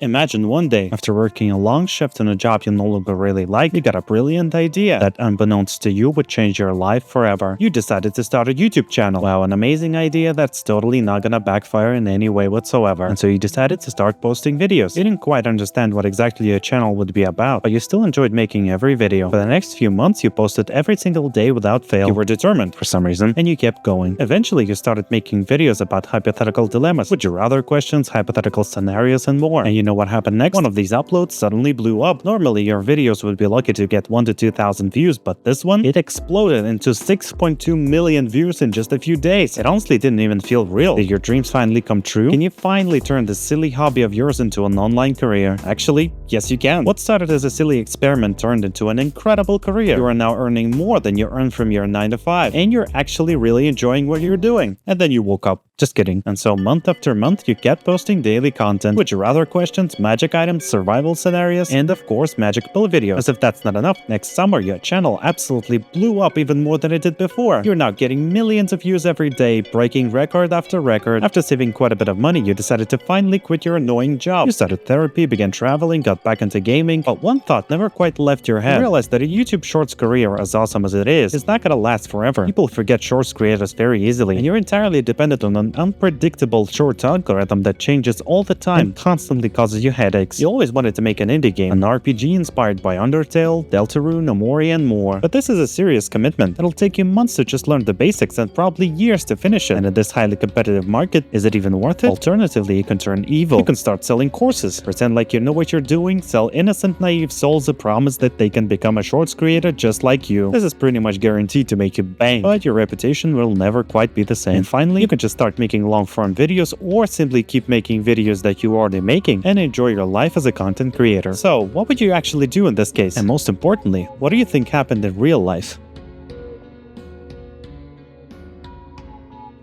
Imagine one day, after working a long shift in a job you no longer really like, you got a brilliant idea that, unbeknownst to you, would change your life forever. You decided to start a YouTube channel. Wow, an amazing idea that's totally not gonna backfire in any way whatsoever. And so you decided to start posting videos. You didn't quite understand what exactly your channel would be about, but you still enjoyed making every video. For the next few months, you posted every single day without fail. You were determined for some reason, and you kept going. Eventually, you started making videos about hypothetical dilemmas, would you rather questions, hypothetical scenarios, and more. And you know what happened next? One of these uploads suddenly blew up. Normally, your videos would be lucky to get 1 to 2,000 views, but this one, it exploded into 6.2 million views in just a few days. It honestly didn't even feel real. Did your dreams finally come true? Can you finally turn this silly hobby of yours into an online career? Actually, yes you can. What started as a silly experiment turned into an incredible career. You are now earning more than you earn from your 9 to 5, and you're actually really enjoying what you're doing. And then you woke up. Just kidding. And so month after month, you kept posting daily content. Would you rather questions, magic items, survival scenarios, and of course magic pill videos. As if that's not enough, next summer your channel absolutely blew up even more than it did before. You're now getting millions of views every day, breaking record after record. After saving quite a bit of money, you decided to finally quit your annoying job. You started therapy, began traveling, got back into gaming, but one thought never quite left your head. You realized that a YouTube Shorts career, as awesome as it is not gonna last forever. People forget Shorts creators very easily, and you're entirely dependent on an unpredictable Shorts algorithm that changes all the time and constantly causes you headaches. You always wanted to make an indie game, an RPG inspired by Undertale, Deltarune, Omori, and more. But this is a serious commitment. It'll take you months to just learn the basics and probably years to finish it. And in this highly competitive market, is it even worth it? Alternatively, you can turn evil. You can start selling courses, pretend like you know what you're doing, sell innocent, naive souls a promise that they can become a Shorts creator just like you. This is pretty much guaranteed to make you bang, but your reputation will never quite be the same. And finally, you can just start making long-form videos or simply keep making videos that you already making and enjoy your life as a content creator. So, what would you actually do in this case? And most importantly, what do you think happened in real life?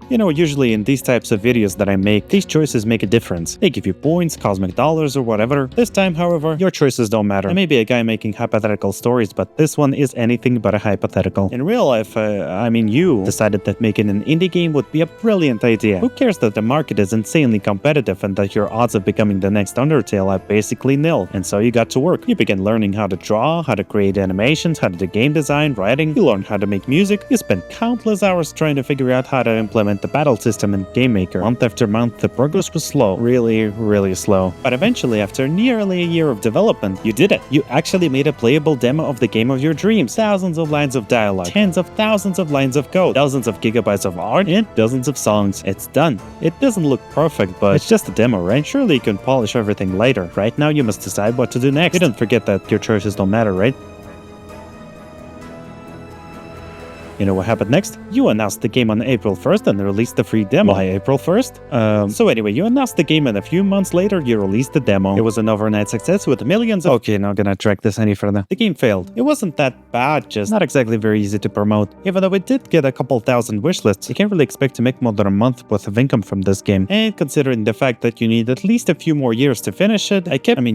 You know, usually in these types of videos that I make, these choices make a difference. They give you points, cosmic dollars, or whatever. This time, however, your choices don't matter. I may be a guy making hypothetical stories, but this one is anything but a hypothetical. In real life, you decided that making an indie game would be a brilliant idea. Who cares that the market is insanely competitive and that your odds of becoming the next Undertale are basically nil? And so you got to work. You began learning how to draw, how to create animations, how to do game design, writing. You learned how to make music. You spent countless hours trying to figure out how to implement the battle system in Game Maker. Month after month, the progress was slow. Really slow. But eventually, after nearly a year of development, you did it. You actually made a playable demo of the game of your dreams. Thousands of lines of dialogue, tens of thousands of lines of code, dozens of gigabytes of art, and dozens of songs. It's done. It doesn't look perfect, but it's just a demo, right? Surely you can polish everything later. Right now, you must decide what to do next. You don't forget that your choices don't matter, right? You know what happened next? You announced the game on April 1st and released the free demo. Why April 1st? So anyway, you announced the game and a few months later you released the demo. It was an overnight success with millions of— Okay, not gonna track this any further. The game failed. It wasn't that bad, just not exactly very easy to promote. Even though it did get a couple thousand wishlists, you can't really expect to make more than a month worth of income from this game. And considering the fact that you need at least a few more years to finish it,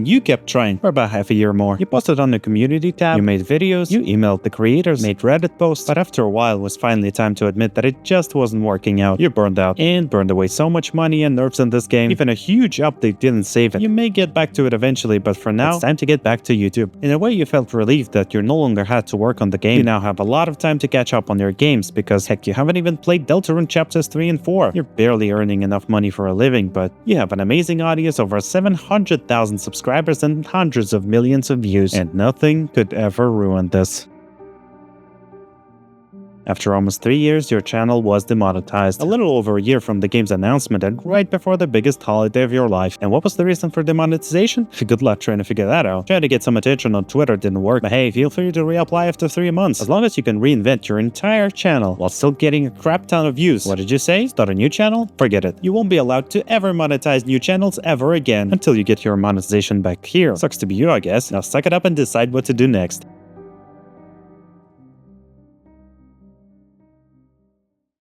you kept trying for about half a year more. You posted on the community tab, you made videos, you emailed the creators, made Reddit posts, but after a while it was finally time to admit that it just wasn't working out. You burned out and burned away so much money and nerves in this game. Even a huge update didn't save it. You may get back to it eventually, but for now, it's time to get back to YouTube. In a way, you felt relieved that you no longer had to work on the game. You now have a lot of time to catch up on your games because heck, you haven't even played Deltarune chapters 3 and 4. You're barely earning enough money for a living, but you have an amazing audience, over 700,000 subscribers and hundreds of millions of views, and nothing could ever ruin this. After almost 3 years, your channel was demonetized. A little over a year from the game's announcement and right before the biggest holiday of your life. And what was the reason for demonetization? Good luck trying to figure that out. Trying to get some attention on Twitter didn't work, but hey, feel free to reapply after 3 months. As long as you can reinvent your entire channel while still getting a crap ton of views. What did you say? Start a new channel? Forget it. You won't be allowed to ever monetize new channels ever again until you get your monetization back here. Sucks to be you, I guess. Now suck it up and decide what to do next.